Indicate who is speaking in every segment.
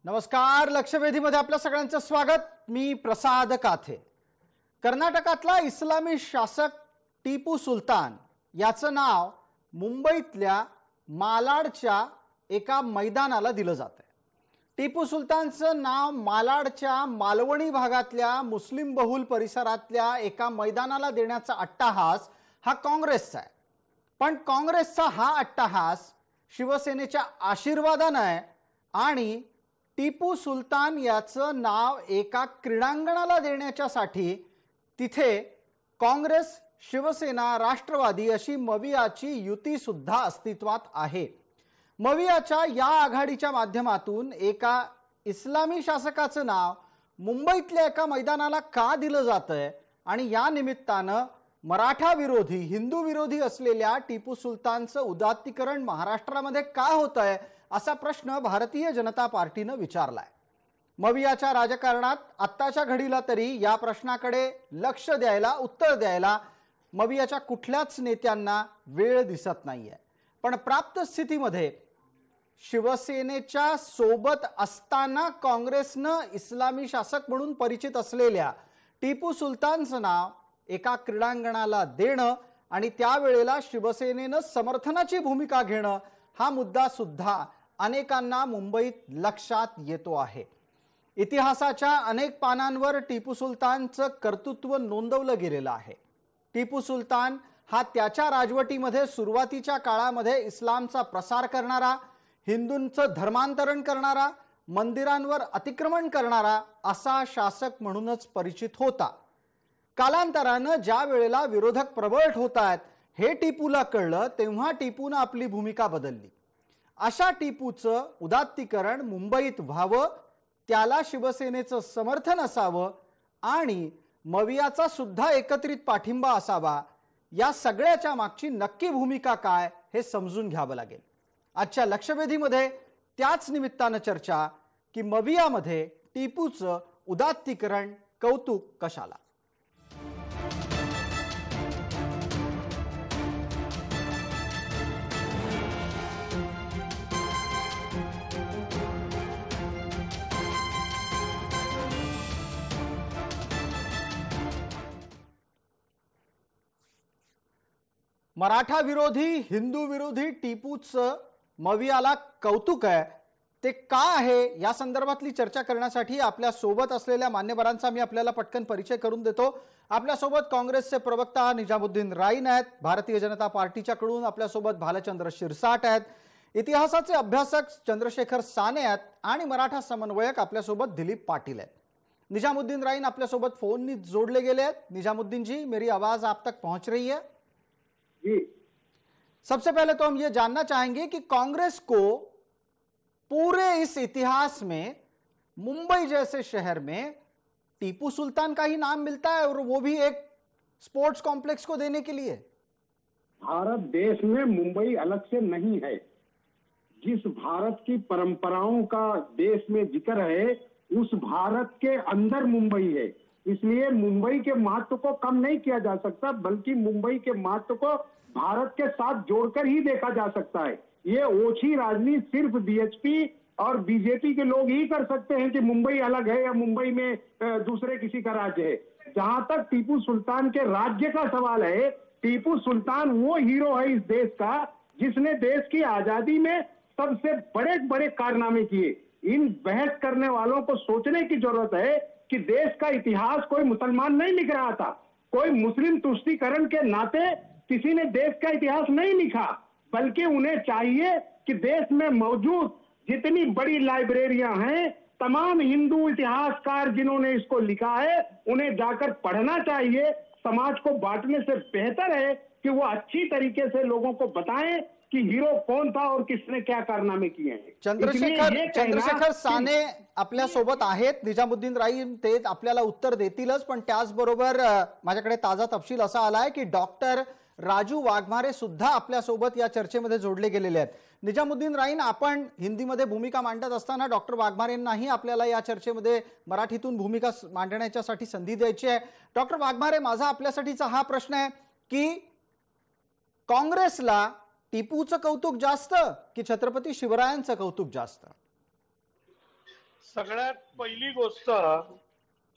Speaker 1: नमस्कार. लक्षवेधीमध्ये आपल्या सगळ्यांचं स्वागत. मी प्रसाद काथे. कर्नाटकातला इस्लामी शासक टिपू सुलतान याचं नाव मुंबईतल्या मालाडच्या एका मैदानाला दिलं जातंय. टिपू सुलतानचं नाव मालाडच्या मालवणी भागातल्या मुस्लिम बहुल परिसरातल्या एका मैदानाला देण्याचा अट्टाहास हा काँग्रेसचा आहे. पण काँग्रेसचा हा अट्टाहास शिवसेनेच्या आशीर्वादाने आहे आणि टिपू सुलतान याचं नाव एका क्रीडांगणाला देण्याच्यासाठी तिथे काँग्रेस, शिवसेना, राष्ट्रवादी अशी मवियाची युती सुद्धा अस्तित्वात आहे. मवियाच्या या आघाडीच्या माध्यमातून एका इस्लामी शासकाचं नाव मुंबईतल्या एका मैदानाला का दिलं जातंय आणि या निमित्तानं मराठा विरोधी, हिंदू विरोधी असलेल्या टिपू सुलतानचं उदात्तीकरण महाराष्ट्रामध्ये का होतंय असा प्रश्न भारतीय जनता पार्टीनं विचारलाय. मवियाच्या राजकारणात आत्ताच्या घडीला तरी या प्रश्नाकडे लक्ष द्यायला, उत्तर द्यायला मवियाच्या कुठल्याच नेत्यांना वेळ दिसत नाहीये. पण प्राप्त स्थितीमध्ये शिवसेनेच्या सोबत असताना काँग्रेसनं इस्लामी शासक म्हणून परिचित असलेल्या टिपू सुलतानचं नाव एका क्रीडांगणाला देणं आणि त्यावेळेला शिवसेनेनं समर्थनाची भूमिका घेणं हा मुद्दा सुद्धा अनेकांना मुंबईत लक्षात येतो आहे. इतिहासाच्या अनेक पानांवर टिपू सुलतानचं कर्तृत्व नोंदवलं गेलेलं आहे. टिपू सुलतान हा त्याच्या राजवटीमध्ये सुरुवातीच्या काळामध्ये इस्लामचा प्रसार करणारा, हिंदूंचं धर्मांतरण करणारा, मंदिरांवर अतिक्रमण करणारा असा शासक म्हणूनच परिचित होता. कालांतरानं ज्या वेळेला विरोधक प्रबळ होतात हे टिपूला कळलं तेव्हा टिपूनं आपली भूमिका बदलली. अशा टिपूचं उदात्तीकरण मुंबईत व्हावं, त्याला शिवसेनेचं समर्थन असावं आणि मवियाचा सुद्धा एकत्रित पाठिंबा असावा. या सगळ्याच्या मागची नक्की भूमिका काय हे समजून घ्यावं लागेल. आजच्या लक्षवेधीमध्ये त्याच निमित्तानं चर्चा की मवियामध्ये टिपूचं उदात्तीकरण कौतुक कशाला. मराठा विरोधी, हिंदू विरोधी टिपूचं मवियाला कौतुक आहे. ते का आहे या संदर्भातली चर्चा करण्यासाठी आपल्या सोबत असलेल्या मान्यवरांचा मी आपल्याला पटकन परिचय करून देतो. आपल्या सोबत काँग्रेसचे प्रवक्ता निजामुद्दीन राईन आहेत, भारतीय जनता पार्टीच्याकडून आपल्या सोबत भालचंद्र शिरसाट आहेत, इतिहासाचे अभ्यासक चंद्रशेखर साने आहेत आणि मराठा समन्वयक आपल्या सोबत दिलीप पाटील आहेत. निजामुद्दीन राईन आपल्या सोबत फोननी जोड़ले गेले आहेत. निजामुद्दीन जी, मेरी आवाज आप तक पहुंच रही है?
Speaker 2: जी।
Speaker 1: सबसे पहले तो हम ये जानना चाहेंगे कि कांग्रेस को पूरे इस इतिहास में मुंबई जैसे शहर में टीपू सुल्तान का ही नाम मिलता है और वो भी एक स्पोर्ट्स कॉम्प्लेक्स को देने के लिए.
Speaker 2: भारत देश में मुंबई अलग से नहीं है. जिस भारत की परंपराओं का देश में जिक्र है उस भारत के अंदर मुंबई है. इसलिए मुंबई के महत्व को कम नहीं किया जा सकता, बल्कि मुंबई के महत्व को भारत के साथ जोड़कर ही देखा जा सकता है. ये ओछी राजनीति सिर्फ बीएचपी और बीजेपी के लोग ही कर सकते हैं कि मुंबई अलग है या मुंबई में दूसरे किसी का राज्य है. जहां तक टीपू सुल्तान के राज्य का सवाल है, टीपू सुल्तान वो हीरो है इस देश का जिसने देश की आजादी में सबसे बड़े बड़े कारनामे किए. इन बहस करने वालों को सोचने की जरूरत है कि देश का इतिहास कोई मुसलमान नहीं लिख रहा था, कोई मुस्लिम तुष्टीकरण के नाते किसी ने देश का इतिहास नहीं लिखा, बल्कि उन्हें चाहिए कि देश में मौजूद जितनी बड़ी लाइब्रेरियां हैं, तमाम हिंदू इतिहासकार जिन्होंने इसको लिखा है उन्हें जाकर पढ़ना चाहिए. समाज को बांटने से बेहतर है कि वो अच्छी तरीके से लोगों को बताएं कि हीरो कौन था और किसने क्या कारनामे किए हैं.
Speaker 1: चंद्रशेखर साने आपल्या सोबत आहेत. निजामुद्दीन राईन ते आपल्याला उत्तर देतीलच, पण त्याचबरोबर माझ्याकडे ताजा तपशील असा आलाय की डॉक्टर राजू वाघमारे सुद्धा आपल्या सोबत या चर्चेमध्ये जोडले गेलेले आहेत. निजामुद्दीन राईन, आपण हिंदीमध्ये भूमिका मांडत असताना डॉक्टर वाघमारेंनाही आपल्याला या चर्चेमध्ये मराठीतून भूमिका मांडण्यासाठी संधी द्यायची आहे. डॉक्टर वाघमारे, माझा आपल्यासाठीचा हा प्रश्न आहे की काँग्रेसला टिपूचं कौतुक जास्त की छत्रपती शिवरायांचं कौतुक जास्त?
Speaker 3: सगळ्यात पहिली गोष्ट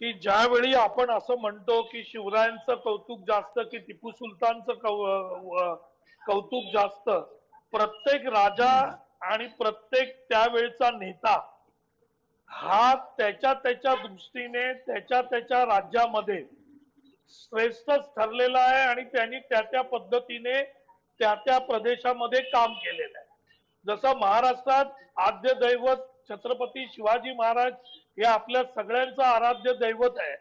Speaker 3: की ज्यावेळी आपण असं म्हणतो की शिवरायांचं कौतुक जास्त की टिपू सुलतानचं कौतुक जास्त, प्रत्येक राजा आणि प्रत्येक त्यावेळचा नेता हा त्याच्या त्याच्या दृष्टीने त्याच्या त्याच्या राज्यामध्ये श्रेष्ठच ठरलेला आहे आणि त्यांनी त्या त्या पद्धतीने त्या त्या प्रदेशामध्ये काम केलेलं आहे. जसं महाराष्ट्रात आद्य दैवत छत्रपती शिवाजी महाराज हे आपल्या सगळ्यांचं आराध्य दैवत आहे,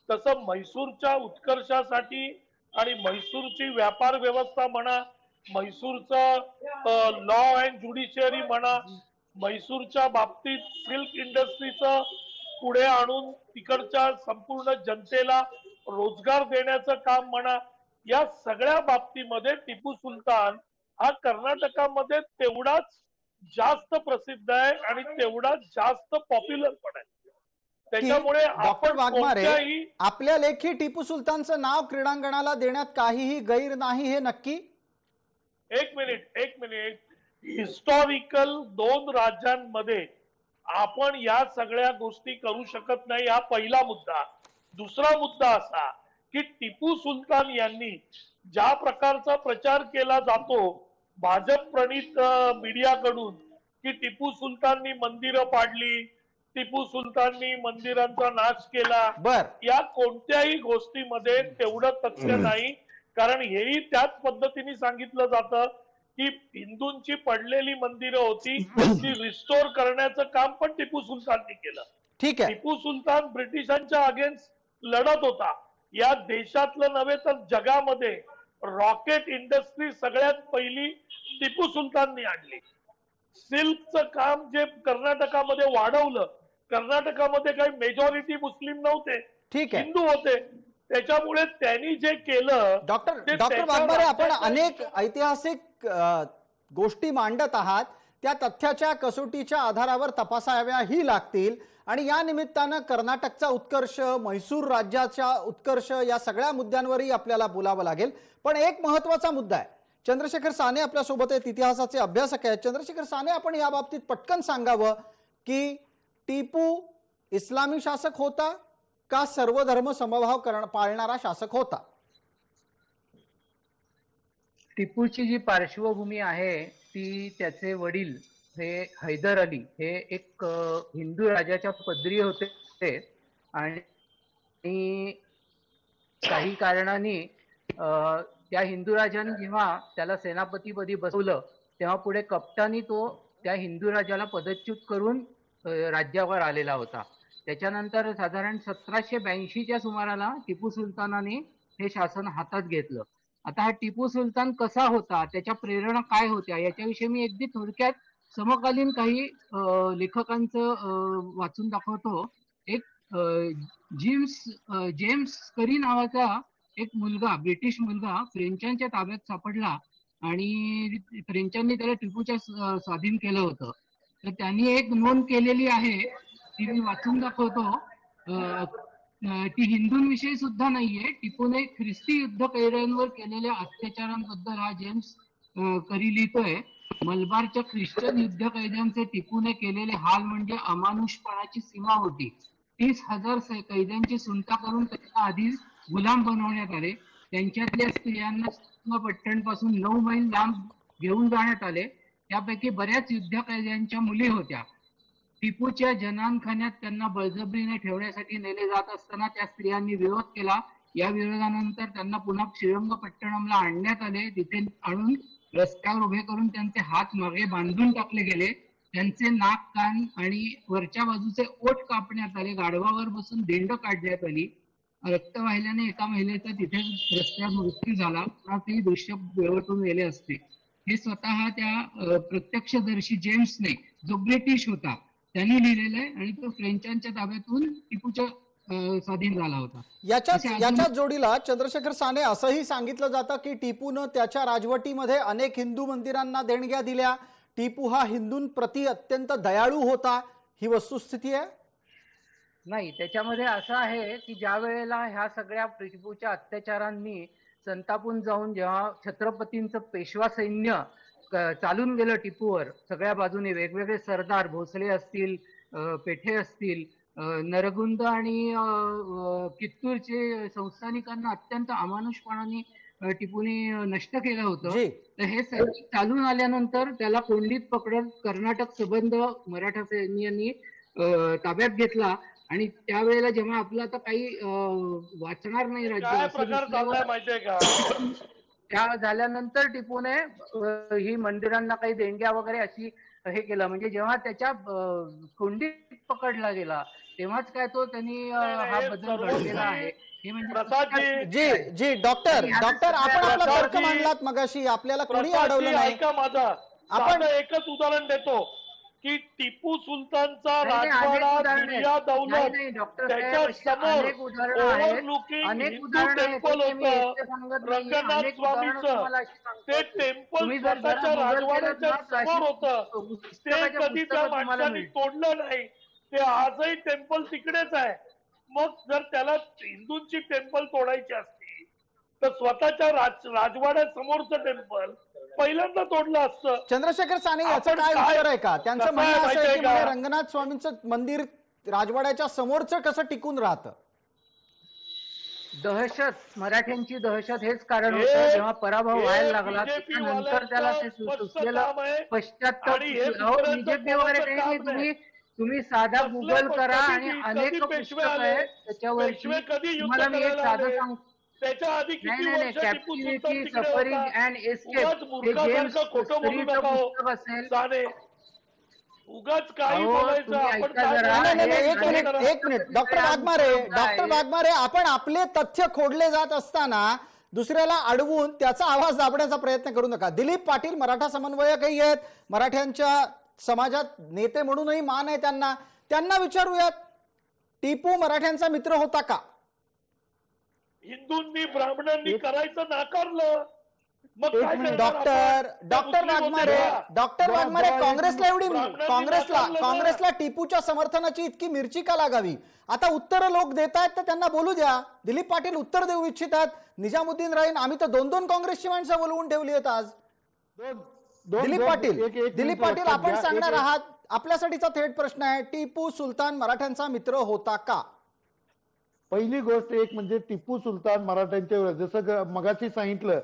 Speaker 3: तसं म्हैसूरच्या उत्कर्षासाठी आणि म्हैसूरची व्यापार व्यवस्था म्हणा, म्हैसूरचं लॉ अँड ज्युडिशियरी म्हणा, म्हैसूरच्या बाबतीत सिल्क इंडस्ट्रीचं पुढे आणून तिकडच्या संपूर्ण जनतेला रोजगार देण्याचं काम म्हणा, या सगळ्या बाबतीमध्ये टिपू सुलतान हा कर्नाटकामध्ये तेवढाच जास्त प्रसिद्ध आहे आणि तेवढाच जास्त पॉप्युलर पण आहे. त्याच्यामुळे
Speaker 1: डॉक्टर
Speaker 3: आपण
Speaker 1: वाघमारे,
Speaker 3: कोणत्याही
Speaker 1: आपल्या लेखी टिपू सुलतानचं नाव क्रीडांगणाला देण्यात काहीही गैर नाही हे नक्की?
Speaker 3: एक मिनिट हिस्टॉरिकल दोन राज्यांमध्ये आपण या सगळ्या गोष्टी करू शकत नाही, हा पहिला मुद्दा. दुसरा मुद्दा असा की टिपू सुलतान यांनी ज्या प्रकारचा प्रचार केला जातो भाजप प्रणित मीडियाकडून की टिपू सुलताननी मंदिरं पाडली, टिपू सुलताननी मंदिरांचा नाश केला,
Speaker 1: बर,
Speaker 3: या कोणत्याही गोष्टीमध्ये तेवढं तथ्य नाही. कारण हेही त्याच पद्धतीने सांगितलं जातं की हिंदूंची पडलेली मंदिरं होती ती रिस्टोर करण्याचं काम पण टिपू सुलताननी केलं.
Speaker 1: ठीक आहे.
Speaker 3: टिपू सुलतान ब्रिटिशांच्या अगेन्स्ट लढत होता. या देशातलं नव्हे तर जगामध्ये रॉकेट इंडस्ट्री सगळ्यात पहिली टिपू सुलताननी आणली. सिल्कचं काम जे कर्नाटकामध्ये वाढवलं, कर्नाटकामध्ये काही मेजॉरिटी मुस्लिम नव्हते,
Speaker 1: ठीक आहे.
Speaker 3: हिंदू होते, त्याच्यामुळे त्यांनी जे केलं
Speaker 1: डॉक्टर वाघमारे, आपण अनेक ऐतिहासिक गोष्टी मांडत आहात, त्या तथ्याच्या कसोटीच्या आधारावर तपासाव्याही लागतील आणि या निमित्तानं कर्नाटकचा उत्कर्ष, म्हैसूर राज्याचा उत्कर्ष, या सगळ्या मुद्द्यांवरही आपल्याला बोलावं लागेल. पण एक महत्त्वाचा मुद्दा आहे. चंद्रशेखर साने आपल्या सोबत आहेत, इतिहासाचे अभ्यासक आहेत. चंद्रशेखर साने, आपण या बाबतीत पटकन सांगावं की टिपू इस्लामी शासक होता का सर्वधर्म समभाव पाळणारा शासक होता?
Speaker 4: टिपूची जी पार्श्वभूमी आहे ती त्याचे वडील हे हैदर अली हे एक हिंदू राजाच्या पदरी होते आणि काही कारणाने त्या हिंदू राजाने जेव्हा त्याला सेनापतीपदी बसवलं तेव्हा पुढे कप्तानी तो त्या हिंदू राजाला पदच्युत करून राज्यावर आलेला होता. त्याच्यानंतर साधारण 1782च्या सुमाराला टिपू सुलतानाने हे शासन हातात घेतलं. आता हा टिपू सुलतान कसा होता, त्याच्या प्रेरणा काय होत्या, याच्याविषयी मी अगदी थोडक्यात समकालीन काही लेखकांचं वाचून दाखवतो. एक जेम्स करी नावाचा एक मुलगा, ब्रिटिश मुलगा फ्रेंचांच्या ताब्यात सापडला आणि फ्रेंचांनी त्याला टिपूच्या स्वाधीन केलं होतं. तर त्यांनी एक नोंद केलेली आहे, ती मी वाचून दाखवतो. ती हिंदूंविषयी सुद्धा नाहीये. टिपूने ख्रिस्ती युद्ध कैद्यांवर केलेल्या अत्याचारांबद्दल हा जेम्स करी लिहितोय. मलबारच्या ख्रिश्चन युद्ध कैद्यांचे टिपूने केलेले हाल म्हणजे अमानुषपणाची सीमा होती. 30,000 कैद्यांची सुटका करून त्यांना आधी गुलाम बनवण्यात आले. त्यांच्यातल्या स्त्रियांना पट्टणपासून 9 मैल लांब घेऊन जाण्यात आले. त्यापैकी बऱ्याच युद्ध कैद्यांच्या मुली होत्या. टिपूच्या जनानखान्यात त्यांना बळजबरीने ठेवण्यासाठी नेले जात असताना त्या स्त्रियांनी विरोध केला. या विरोधानंतर त्यांना पुन्हा श्रीरंगपट्टणमला आणण्यात आले. तिथे आणून रस्त्यावर उभे करून त्यांचे हात मागे बांधून टाकले गेले. त्यांचे नाक, कान आणि वरच्या बाजूचे ओठ कापण्यात आले. गाढवावर बसून दिंड काढण्यात आली. रक्त वाहिल्याने एका महिलेचा तिथे रस्त्यावर मृत्यू झाला. ते दृश्य बेवटून गेले असते. हे स्वतः त्या प्रत्यक्षदर्शी जेम्सने, जो ब्रिटिश होता, त्यांनी लिहिलेलं आहे आणि तो फ्रेंचांच्या ताब्यातून टिपूच्या स्वाधीन झाला होता.
Speaker 1: याच्या जोडीला चंद्रशेखर साने, असंही सांगितलं जातं की टिपूनं त्याच्या राजवटीमध्ये अनेक हिंदू मंदिरांना देणग्या दिल्या. टिपू हा हिंदूंप्रती अत्यंत दयाळू होता. ही वस्तुस्थिती आहे?
Speaker 4: नाही, त्याच्यामध्ये असं आहे की ज्या वेळेला ह्या सगळ्या टिपूच्या अत्याचारांनी संतापून जाऊन जेव्हा छत्रपतींचं पेशवा सैन्य चालून गेलं टिपूवर, सगळ्या बाजूने वेगवेगळे सरदार, भोसले असतील पेठे असतील, नरगुंद आणि कित्तूरचे संस्थानिकांना अत्यंत अमानुषपणाने टिपूने नष्ट केलं होतं.
Speaker 1: जी
Speaker 4: तर हे सैनिक चालून आल्यानंतर त्याला कोंडीत पकडत कर्नाटक सबंध मराठा सैन्यांनी ताब्यात घेतला आणि त्यावेळेला जेव्हा आपलं आता काही वाचणार नाही राज्य
Speaker 3: काय
Speaker 4: असं
Speaker 3: प्रकार
Speaker 4: दिसल्यावर
Speaker 3: चाललाय माहितीये का?
Speaker 4: त्या झाल्यानंतर टिपूने ही मंदिरांना काही देणग्या वगैरे अशी हे केलं. म्हणजे जेव्हा त्याच्या कोंडीत पकडला गेला तेव्हाच काय तो त्यांनी हा
Speaker 3: हे
Speaker 4: बदल
Speaker 3: सर्व
Speaker 4: घडलेला आहे. हे म्हणजे
Speaker 3: प्रसादजी,
Speaker 1: जी जी डॉक्टर
Speaker 4: आणि ह्याचं
Speaker 1: डॉक्टर आपण
Speaker 4: सगळ्या
Speaker 1: आपला तर्क
Speaker 3: प्रसादजी-
Speaker 1: मांडलात मगाशी, आपल्याला कोणी
Speaker 3: प्रसादजी,
Speaker 1: अडवलं नाही.
Speaker 3: ऐका माझा.
Speaker 1: आपण-
Speaker 3: साधं एकच उदाहरण देतो की टिपू सुलतानचा
Speaker 4: नाही, अनेक
Speaker 3: राजवाडा
Speaker 4: उदाहरणं
Speaker 3: दुनिया
Speaker 4: आहेत.
Speaker 3: दौलत
Speaker 4: नाही, डॉक्टर
Speaker 3: त्याच्या
Speaker 4: साहेब, अशी
Speaker 3: समोर
Speaker 4: अनेक उदाहरणं आहेत.
Speaker 3: ओव्हरलुकिंग
Speaker 4: अनेक
Speaker 3: हिंदू
Speaker 4: उदाहरणं आहेत.
Speaker 3: टेम्पल
Speaker 4: ते मी
Speaker 3: होतं,
Speaker 4: एकटे सांगत नाहीये.
Speaker 3: रंगनाथ
Speaker 4: अनेक उदाहरणं
Speaker 3: स्वामीचं.
Speaker 4: तुम्हाला अशी सांगतो.
Speaker 3: ते टेम्पल
Speaker 4: तुम्ही जर जरा
Speaker 3: स्वतःच्या
Speaker 4: Google केलं
Speaker 3: राजवाड्याच्या
Speaker 4: ना, तर अशी
Speaker 3: समोर होतं. ते
Speaker 4: पुस्तकाच्या
Speaker 3: कधी त्या
Speaker 4: पुस्तकं तुम्हाला
Speaker 3: माणसाने
Speaker 4: मिळतील.
Speaker 3: तोडलं नाही. ते आजही टेम्पल तिकडेच आहे. मग जर त्याला हिंदूंची टेम्पल तोडायची असती तर स्वतःच्या राजवाड्यासमोरचं टेम्पल पहिल्यांदा तोडलं असतं.
Speaker 1: चंद्रशेखर साने याचं
Speaker 3: आपण
Speaker 1: काय
Speaker 3: काय-
Speaker 1: उत्तर आहे का? त्यांचं
Speaker 3: कसं
Speaker 1: म्हणणं
Speaker 3: आहे
Speaker 1: असं आहे
Speaker 3: माहितीये
Speaker 1: की म्हणजे
Speaker 3: का?
Speaker 1: रंगनाथ स्वामींचं मंदिर राजवाड्याच्या समोरचं कसं टिकून राहतं?
Speaker 4: दहशत, मराठ्यांची दहशत हेच कारण
Speaker 3: हे-
Speaker 4: होतं. जेव्हा पराभव
Speaker 3: हे
Speaker 4: व्हायला लागला
Speaker 3: BJP
Speaker 4: त्यानंतर त्याला ते
Speaker 3: वाल्यांचं
Speaker 4: सुचलेलं
Speaker 3: काम आहे.
Speaker 4: पश्चाताप.
Speaker 3: आणि हे
Speaker 4: अहो,
Speaker 3: दुसऱ्यांचं
Speaker 4: बीजेपी वगैरे
Speaker 3: कोणाचं
Speaker 4: काही
Speaker 3: काम
Speaker 4: नाही.
Speaker 3: नाही.
Speaker 4: तुम्ही साधा
Speaker 3: कसलं
Speaker 4: गुगल
Speaker 3: पण
Speaker 4: करा
Speaker 3: कधी-
Speaker 4: आणि
Speaker 3: कधी
Speaker 4: अनेक
Speaker 3: पेशवे
Speaker 4: पुस्तकं
Speaker 3: आले,
Speaker 4: आहेत त्याच्यावरची.
Speaker 3: पेशवे कधी युद्ध
Speaker 4: तुम्हाला मी एक
Speaker 3: करायला
Speaker 4: साधं
Speaker 3: आले?
Speaker 4: सांगतो.
Speaker 3: त्याच्या आधी
Speaker 4: नाही
Speaker 3: किती
Speaker 4: नाही नाही,
Speaker 3: वर्ष टिपू सुलतान
Speaker 4: कॅप्टिव्हिटी,
Speaker 3: तिकडे
Speaker 4: सफरिंग
Speaker 3: होता?
Speaker 4: अँड एस्केप
Speaker 3: उगाच
Speaker 4: हे
Speaker 3: मूर्खासारखं
Speaker 4: जेम्स
Speaker 3: खोटं बोलू
Speaker 4: स्त्रीचं
Speaker 3: नका हो.
Speaker 4: पुस्तक असेल.
Speaker 3: साने, उगाच काही
Speaker 4: अहो,
Speaker 3: बोलायचं.
Speaker 4: तुम्ही
Speaker 3: आपण
Speaker 4: ऐका
Speaker 3: काय
Speaker 4: जरा.
Speaker 1: नाही, नाही, नाही,
Speaker 3: बोलायचं?
Speaker 1: एक
Speaker 4: हे
Speaker 1: मिनिट
Speaker 3: करा.
Speaker 1: एक मिनिट डॉक्टर वाघमारे आपण आपले तथ्य खोडले जात असताना दुसऱ्याला अडवून त्याचा आवाज दाबण्याचा प्रयत्न करू नका. दिलीप पाटील मराठा समन्वयकही आहेत, मराठ्यांच्या समाजात नेते म्हणूनही मान आहे त्यांना. त्यांना विचारूयात, टिपू मराठ्यांचा मित्र होता का?
Speaker 3: हिंदूंनी ब्राह्मणांनी करायचं नाकारलं. मग काय करणार
Speaker 1: डॉक्टर
Speaker 3: आपण?
Speaker 1: डॉक्टर
Speaker 3: मुस्लिम होते
Speaker 1: वाघमारे
Speaker 3: का?
Speaker 1: डॉक्टर वाघमारे काँग्रेसला एवढी
Speaker 3: ब्राह्मणांनी
Speaker 1: काँग्रेसला
Speaker 3: नाकारलं ना.
Speaker 1: काँग्रेसला टिपूच्या समर्थनाची इतकी मिरची का लागावी? आता उत्तर लोक देत आहेत तर त्यांना बोलू द्या. दिलीप पाटील उत्तर देऊ इच्छितात. निजामुद्दीन राहीन आम्ही तर दोन काँग्रेसची माणसं बोलवून ठेवली आहेत आज. दिलीप पाटील आपण सांगणार आहात, आपल्यासाठीचा थेट प्रश्न आहे, टिपू सुलतान मराठ्यांचा मित्र होता का?
Speaker 5: पहिली गोष्ट एक म्हणजे टिपू सुलतान मराठ्यांच्या विरोधात, जसं मगाशी सांगितलं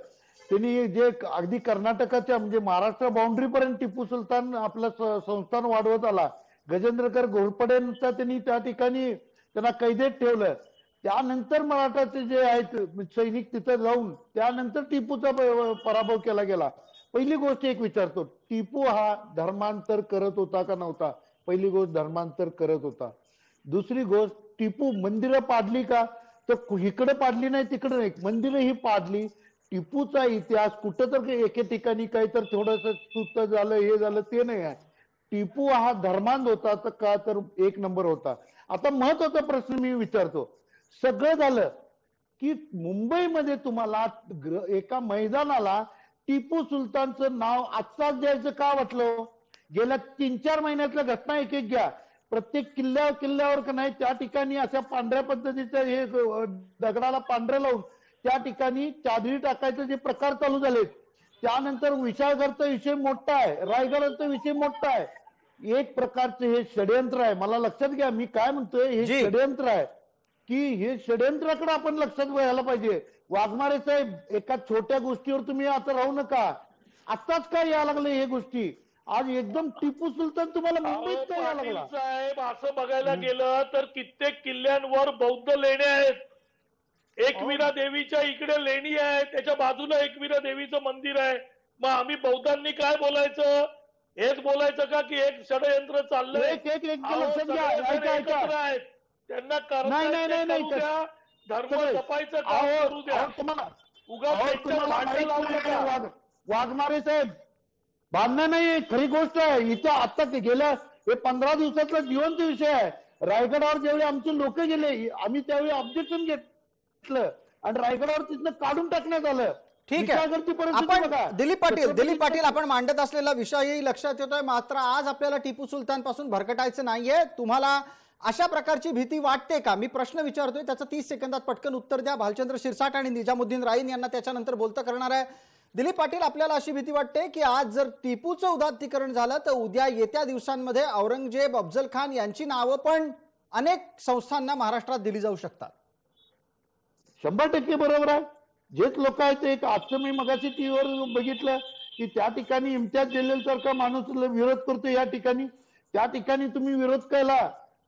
Speaker 5: त्यांनी जे अगदी कर्नाटकाच्या म्हणजे महाराष्ट्र बाउंड्री पर्यंत टिपू सुलतान आपलं संस्थान वाढवत आला. गजेंद्रकर घोरपडेंचा त्यांनी त्या ठिकाणी त्यांना कैदेत ठेवलं. त्यानंतर मराठाचे जे आहेत सैनिक तिथे जाऊन त्यानंतर टिपूचा पराभव केला गेला. पहिली गोष्ट एक विचारतो, टिपू हा धर्मांतर करत होता का नव्हता? पहिली गोष्ट धर्मांतर करत होता. दुसरी गोष्ट, टिपू मंदिरं पाडली का? तर इकडे पाडली नाही तिकडे नाही, मंदिरं ही पाडली. टिपूचा इतिहास कुठं तर एके ठिकाणी काही तर थोडस सुत झालं हे झालं ते नाही आहे. टिपू हा धर्मांध होता तर का? तर एक नंबर होता. आता महत्वाचा प्रश्न मी विचारतो, सगळं झालं की मुंबईमध्ये तुम्हाला एका मैदानाला टिपू सुलतानचं नाव आजचाच द्यायचं का वाटलं? गेल्या 3-4 महिन्यातल्या घटना एक एक घ्या. प्रत्येक किल्ल्यावर का नाही त्या ठिकाणी अशा पांढऱ्या पद्धतीचं हे दगडाला पांढरे लावून त्या ठिकाणी चादरी टाकायचे जे प्रकार चालू झालेत. त्यानंतर विशाळगडचा विषय मोठा आहे, रायगडाचा विषय मोठा आहे. एक प्रकारचे हे षडयंत्र आहे. मला लक्षात घ्या, मी काय म्हणतोय, हे षडयंत्र आहे की हे षडयंत्राकडे आपण लक्षात घ्यायला पाहिजे. वाघमारे साहेब, एका छोट्या गोष्टीवर तुम्ही आता राहू नका. आताच काय यायला लागले हे गोष्टी? आज एकदम टिपू सुलतान तुम्हाला मुंबईत काय यायला लागला?
Speaker 3: साहेब, असं बघायला गेलं तर कित्येक किल्ल्यांवर बौद्ध लेण्या आहेत. एकविरा देवीच्या इकडे लेणी आहे, त्याच्या बाजूला एकविरा देवीचं मंदिर आहे. मग आम्ही बौद्धांनी काय बोलायचं? हेच बोलायचं का की एक षडयंत्र चाललंय?
Speaker 5: एक लक्षात घ्या, ऐका ऐका.
Speaker 3: त्यांना
Speaker 5: नाही, नाही, नाही, नाही,
Speaker 3: करू द्या, धर्म
Speaker 5: सगळे.
Speaker 3: जपायचं काम करू द्या.
Speaker 5: तुम्हाला
Speaker 3: उगाच त्यांच्यावर भांडण लावू नका.
Speaker 5: वाघमारे साहेब, भांडणं नाही, खरी गोष्ट आहे. इथं आता गेल्या हे 15 दिवसातला जिवंत विषय आहे. रायगडावर ज्यावेळी आमचे लोक गेले, आम्ही त्यावेळी ऑब्जेक्शन घेतलं आणि रायगडावर तिथनं काढून टाकण्यात आलं.
Speaker 1: ठीक आहे, आपण दिलीप पाटील आपण मांडत असलेला विषयही लक्षात येतोय. मात्र आज आपल्याला टिपू सुलतान पासून भरकटायचं नाहीये. तुम्हाला अशा प्रकारची भीती वाटते का? मी प्रश्न विचारतोय, त्याचं 30 सेकंदात पटकन उत्तर द्या. भालचंद्र शिरसाट आणि निजामुद्दीन राईन यांना त्याच्यानंतर बोलतं करणार आहे. दिलीप पाटील, आपल्याला अशी भीती वाटते की आज जर टिपूचं उदात्तीकरण झालं तर उद्या येत्या दिवसांमध्ये औरंगजेब, अफजल खान यांची नावं पण अनेक संस्थांना महाराष्ट्रात दिली जाऊ शकतात.
Speaker 5: 100% बरोबर आहे. जेच लोक आहेत ते, एक आजचं मी मगाशी टीव्हीवर बघितलं की त्या ठिकाणी इम्तियाज जलील सारखा माणूस विरोध करतो, या ठिकाणी त्या ठिकाणी तुम्ही विरोध केला.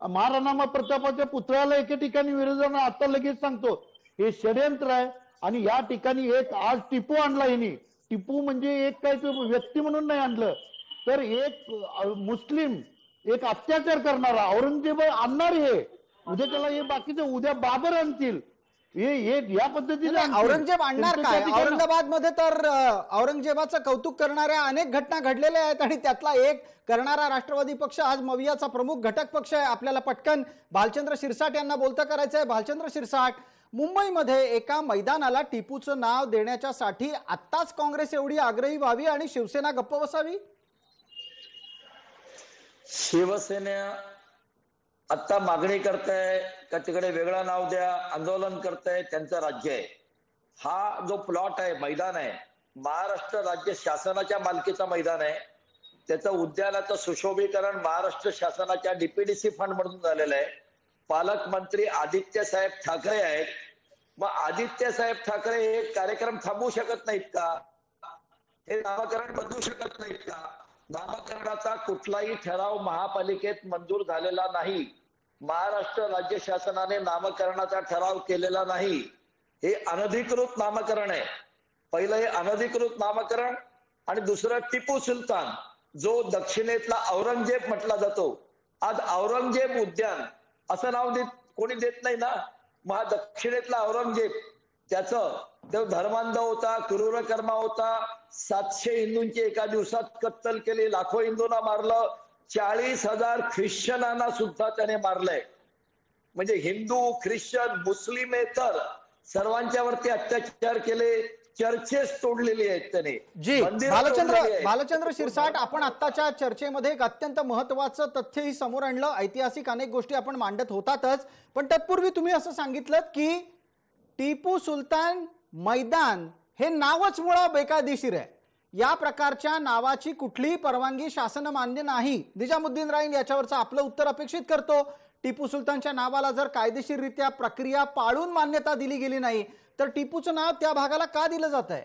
Speaker 5: महाराणा प्रतापाच्या पुतळ्याला एके ठिकाणी विरोध, आता लगेच सांगतो हे षडयंत्र आहे. आणि या ठिकाणी एक आज टिपू आणला यांनी. टिपू म्हणजे एक काय व्यक्ती म्हणून नाही आणलं, तर एक मुस्लिम, एक अत्याचार करणारा औरंगजेब आणणार. हे उद्या त्याला हे बाकीचे उद्या बाबर आणतील, हे या पद्धतीने
Speaker 1: औरंगजेब आणणार काय? औरंगाबाद मध्ये तर औरंगजेबाचं कौतुक करणाऱ्या अनेक घटना घडलेल्या आहेत आणि त्यातला एक करणारा राष्ट्रवादी पक्ष आज मवियाचा प्रमुख घटक पक्ष आहे. आपल्याला पटकन भालचंद्र शिरसाट यांना बोलतं करायचंय. भालचंद्र शिरसाट, मुंबईमध्ये एका मैदानाला टिपूचं नाव देण्याच्यासाठी आत्ताच काँग्रेस एवढी आग्रही व्हावी आणि शिवसेना गप्प बसावी?
Speaker 6: शिवसेना आता मागणी करताय का तिकडे वेगळं नाव द्या, आंदोलन करताय, त्यांचं राज्य आहे. हा जो प्लॉट आहे, मैदान आहे, महाराष्ट्र राज्य शासनाच्या मालकीचं मैदान आहे. त्याचं उद्यानाचं सुशोभीकरण महाराष्ट्र शासनाच्या डीपीडीसी फंड मधून झालेलं आहे. पालकमंत्री आदित्य साहेब ठाकरे आहेत. मग आदित्य साहेब ठाकरे हे कार्यक्रम थांबवू शकत नाहीत का? हे नामकरण बदलू शकत नाहीत का? नामकरणाचा कुठलाही ठराव महापालिकेत मंजूर झालेला नाही. महाराष्ट्र राज्य शासनाने नामकरणाचा ठराव केलेला नाही. हे अनधिकृत नामकरण आहे. पहिलं हे अनधिकृत नामकरण, आणि दुसरं टिपू सुलतान, जो दक्षिणेतला औरंगजेब म्हटला जातो. आज औरंगजेब उद्यान असं नाव कोणी देत नाही ना. महा दक्षिणेतला औरंगजेब, त्याचं धर्मांध होता, क्रूरकर्मा होता. 700 हिंदूंची एका दिवसात कत्तल केली, लाखो हिंदूंना मारलं, 40,000 ख्रिश्चनांना सुद्धा त्याने मारलंय. म्हणजे हिंदू, ख्रिश्चन, मुस्लिमेतर सर्वांच्यावरती अत्याचार केले, चर्चेस तोडलेली आहेत त्याने.
Speaker 1: जी, भालचंद्र शिरसाट, आपण आत्ताच्या चर्चेमध्ये एक अत्यंत महत्वाचं तथ्यही समोर आणलं. ऐतिहासिक अनेक गोष्टी आपण मांडत होतातच, पण तत्पूर्वी तुम्ही असं सांगितलं की टिपू सुलतान मैदान हे नावच मुळात बेकायदेशीर आहे. या प्रकारच्या नावाची कुठलीही परवानगी शासन मान्य नाही. निजामुद्दीन राईन याच्यावरचं आपलं उत्तर अपेक्षित करतो. टिपू सुलतानच्या नावाला जर कायदेशीररित्या प्रक्रिया पाळून मान्यता दिली गेली नाही तर टिपूचं नाव त्या भागाला का दिलं जात है?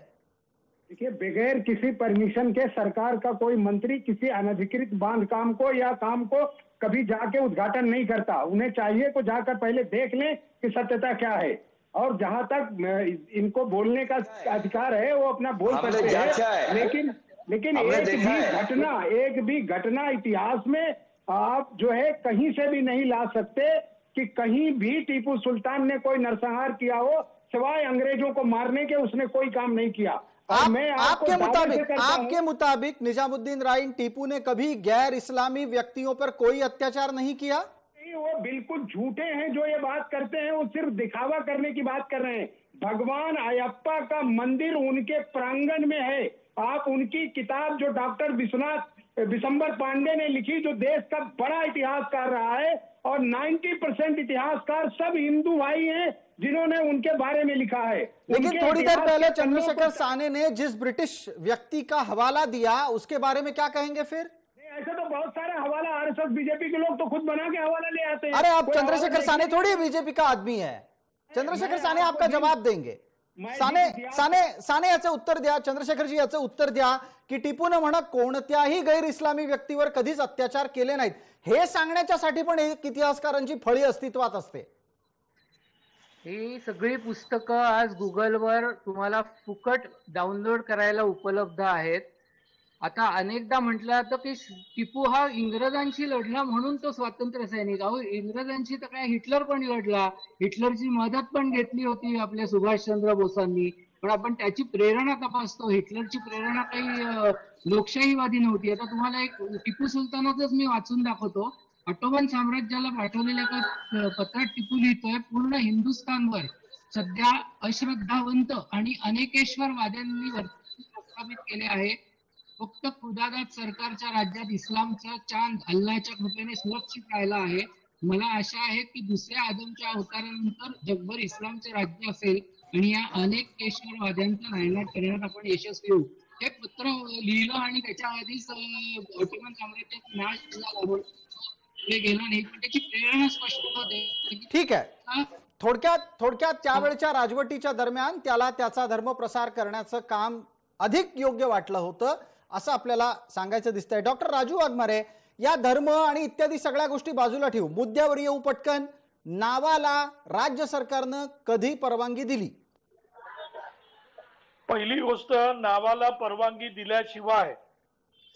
Speaker 2: देखिए, बगैर किसी परमिशन के सरकार का कोई मंत्री किसी अनधिकृत बांधकाम को या काम को कभी जाके उद्घाटन नहीं करता. उन्हें चाहिए को जाकर पहले देख लें कि सत्यता क्या है. और जहां तक इनको बोलने का अधिकार है वो अपना बोल सकते हैं, लेकिन एक भी घटना इतिहास में आप जो है कहीं से भी नहीं ला सकते कि कहीं भी टीपू सुल्तान ने कोई नरसंहार किया हो, सिवाय अंग्रेजों को मारने के उसने कोई काम नहीं किया.
Speaker 1: आपके मुताबिक निजामुद्दीन राइन, टीपू ने कभी गैर इस्लामी व्यक्तियों पर कोई अत्याचार नहीं किया?
Speaker 2: वो बिल्कुल झूठे हैं जो ये बात करते हैं. वो सिर्फ दिखावा करने की बात कर रहे हैं. भगवान अयप्पा का मंदिर उनके प्रांगण में है. आप उनकी किताब जो डॉक्टर विशंबर पांडे ने लिखी, जो देश का बड़ा इतिहासकार रहा है, और 90% इतिहासकार सब हिंदू भाई हैं जिन्होंने उनके बारे में लिखा है.
Speaker 1: लेकिन थोड़ी देर पहले चंद्रशेखर साने ने जिस ब्रिटिश व्यक्ति का हवाला दिया उसके बारे में क्या कहेंगे फिर?
Speaker 2: ऐसे तो बहुत सारे हवाला आरएसएस बीजेपी के लोग तो खुद बना के हवाला ले आते हैं.
Speaker 1: अरे अब चंद्रशेखर साने थोड़ी बीजेपी का आदमी है. चंद्रशेखर साने आपका जवाब देंगे. साने याचं उत्तर द्या. चंद्रशेखरजी याचं उत्तर द्या की टिपूने म्हणा कोणत्याही गैर इस्लामी व्यक्तीवर कधीच अत्याचार केले नाहीत. हे सांगण्याच्यासाठी पण एक इतिहासकारांची फळी अस्तित्वात असते.
Speaker 4: ही सगळी पुस्तकं आज गुगलवर तुम्हाला फुकट डाउनलोड करायला उपलब्ध आहेत. आता अनेकदा म्हटलं जातं की टिपू हा इंग्रजांशी लढला म्हणून तो स्वातंत्र्य सैनिक. अहो, इंग्रजांशी तर काय हिटलर पण लढला, हिटलरची मदत पण घेतली होती आपल्या सुभाषचंद्र बोसांनी. पण आपण त्याची प्रेरणा तपासतो. हिटलरची प्रेरणा काही लोकशाहीवादी नव्हती. आता तुम्हाला एक टिपू सुलतानाचंच मी वाचून दाखवतो. ऑटोमन साम्राज्याला पाठवलेल्या एका पत्रात टिपू लिहितोय, पूर्ण हिंदुस्थानवर सध्या अश्रद्धावंत आणि अनेकेश्वरवाद्यांनी प्रस्थापित केले आहे. फक्त खुदादाद सरकारच्या राज्यात इस्लामचा चांद अल्लाच्या कृपेने सुरक्षित राहिला आहे. मला आशा आहे की दुसऱ्या आदमच्या अवतारानंतर जगभर इस्लामचे राज्य असेल. आणि या अनेक केशरवाद्यांचा नायनाट करण्यात आपण यशस्वी होऊ. हे पत्र लिहिलं आणि त्याच्या आधीच ऑटोमन साम्राज्यात नाश झाला पुढे गेला नाही, पण त्याची प्रेरणा स्पष्ट होते.
Speaker 1: ठीक आहे, थोडक्यात त्यावेळच्या राजवटीच्या दरम्यान त्याला त्याचा धर्मप्रसार करण्याचं काम अधिक योग्य वाटलं होतं असं आपल्याला सांगायचं दिसतंय. डॉक्टर राजू वाघमारे, या धर्म आणि इत्यादी सगळ्या गोष्टी बाजूला ठेवू, मुद्द्यावर येऊ पटकन. नावाला राज्य सरकारनं कधी परवानगी दिली?
Speaker 3: पहिली गोष्ट, नावाला परवानगी दिल्याशिवाय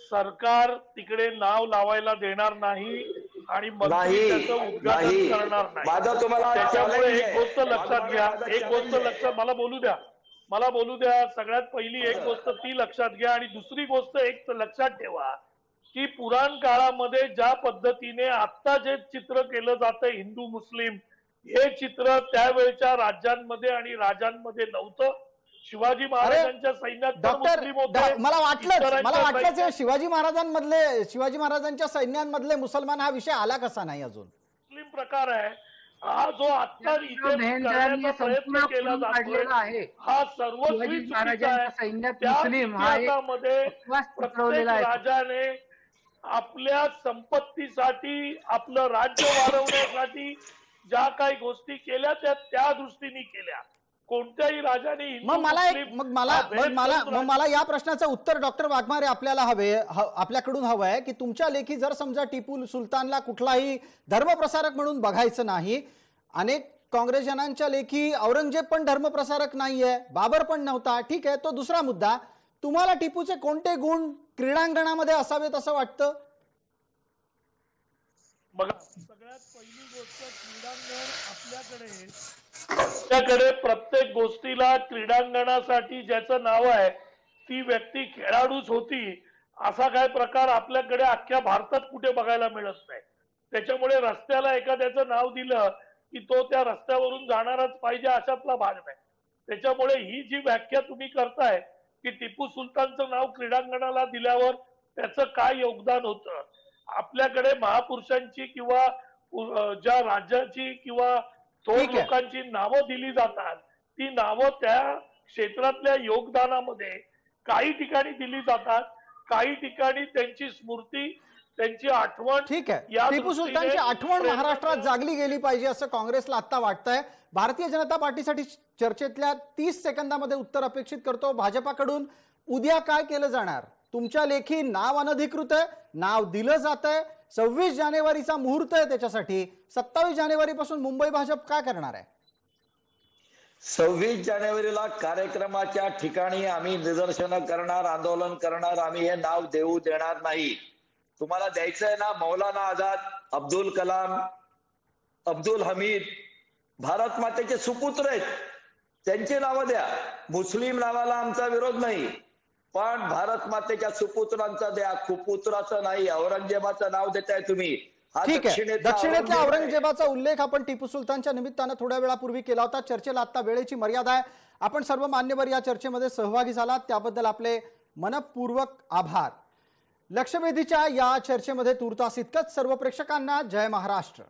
Speaker 3: सरकार तिकडे नाव लावायला देणार नाही आणि मंत्री त्याचं उद्घाटन करणार नाही. त्याच्यामुळे एक गोष्ट लक्षात घ्या, एक गोष्ट लक्षात मला बोलू द्या. सगळ्यात पहिली एक गोष्ट ती लक्षात घ्या आणि दुसरी गोष्ट एक लक्षात ठेवा की पुराण काळामध्ये ज्या पद्धतीने आता जे चित्र केलं जातं हिंदू मुस्लिम, हे चित्र त्यावेळच्या राज्यांमध्ये आणि राजांमध्ये नव्हतं. शिवाजी महाराजांच्या सैन्यात
Speaker 1: मला वाटलंच शिवाजी महाराजांच्या सैन्यांमधले मुसलमान हा विषय आला कसा नाही अजून?
Speaker 3: मुस्लिम प्रकार आहे हा जो आता इथे करण्याचा प्रयत्न केला जातोय, हा सर्वस्वी चुकीचा आहे. त्यामध्ये प्रत्येक राजाने आपल्या संपत्तीसाठी, आपलं राज्य वाढवण्यासाठी ज्या काही गोष्टी केल्या त्या दृष्टीने केल्या. कोणत्याही राजाने
Speaker 1: मला या प्रश्नाचं उत्तर डॉक्टर वाघमारे आपल्याकडून हवंय की तुमच्या लेखी जर समजा टिपू सुलतानला कुठलाही धर्मप्रसारक म्हणून बघायचं नाही, अनेक काँग्रेसजनांच्या लेखी औरंगजेब पण धर्मप्रसारक नाहीये, बाबर पण नव्हता, ठीक आहे, तो दुसरा मुद्दा. तुम्हाला टिपूचे कोणते गुण क्रीडांगणामध्ये असावेत असं वाटतं?
Speaker 3: बघा, सगळ्यात पहिली गोष्ट, क्रीडांगण आपल्याकडे प्रत्येक गोष्टीला क्रीडांगणासाठी ज्याचं नाव आहे ती व्यक्ती खेळाडूच होती असा काय प्रकार आपल्याकडे अख्ख्या भारतात कुठे बघायला मिळत नाही. त्याच्यामुळे रस्त्याला एखाद्याचं नाव दिलं की तो त्या रस्त्यावरून जाणारच पाहिजे अशातला भाग नाही. त्याच्यामुळे ही जी व्याख्या तुम्ही करताय की टिपू सुलतानचं नाव क्रीडांगणाला दिल्यावर त्याचं काय योगदान होतं, आपल्याकडे महापुरुषांची किंवा ज्या राज्याची किंवा थोर लोकांची नावं दिली जातात, ती नावं त्या क्षेत्रातल्या योगदानामध्ये काही ठिकाणी दिली जातात, काही ठिकाणी त्यांची स्मृती, त्यांची आठवण.
Speaker 1: ठीक आहे, टिपू सुलतानची आठवण महाराष्ट्रात जागली गेली पाहिजे असं काँग्रेसला आता वाटतंय. भारतीय जनता पार्टीसाठी चर्चेतल्या 30 सेकंदामध्ये उत्तर अपेक्षित करतो. भाजपाकडून उद्या काय केलं जाणार? तुमच्या लेखी नाव अनधिकृत आहे, नाव दिलं जात आहे, 26 जानेवारीचा मुहूर्त आहे त्याच्यासाठी. 27 जानेवारीपासून मुंबई भाजप काय करणार आहे?
Speaker 6: 26 जानेवारीला कार्यक्रमाच्या ठिकाणी आम्ही निदर्शनं करणार, आंदोलन करणार. आम्ही हे नाव देऊ देणार नाही. तुम्हाला द्यायचंय ना, मौलाना आझाद, अब्दुल कलाम, अब्दुल हमीद भारत मातेचे सुपुत्र आहेत, त्यांची नावं द्या. मुस्लिम नावाला आमचा विरोध नाही, पण भारत मातेच्या सुपुत्रांचा द्या, कुपुत्राचं नाही. औरंगजेबाचं नाव देताय तुम्ही.
Speaker 1: ठीक आहे, दक्षिणेतल्या औरंगजेबाचा उल्लेख आपण टिपू सुलतानच्या निमित्तानं थोड्या वेळापूर्वी केला होता. चर्चेला आता वेळेची मर्यादा आहे. आपण सर्व मान्यवर या चर्चेमध्ये सहभागी झालात त्याबद्दल आपले मनपूर्वक आभार. लक्षवेधीच्या या चर्चेमध्ये तूर्तास इतकंच. सर्व प्रेक्षकांना जय महाराष्ट्र.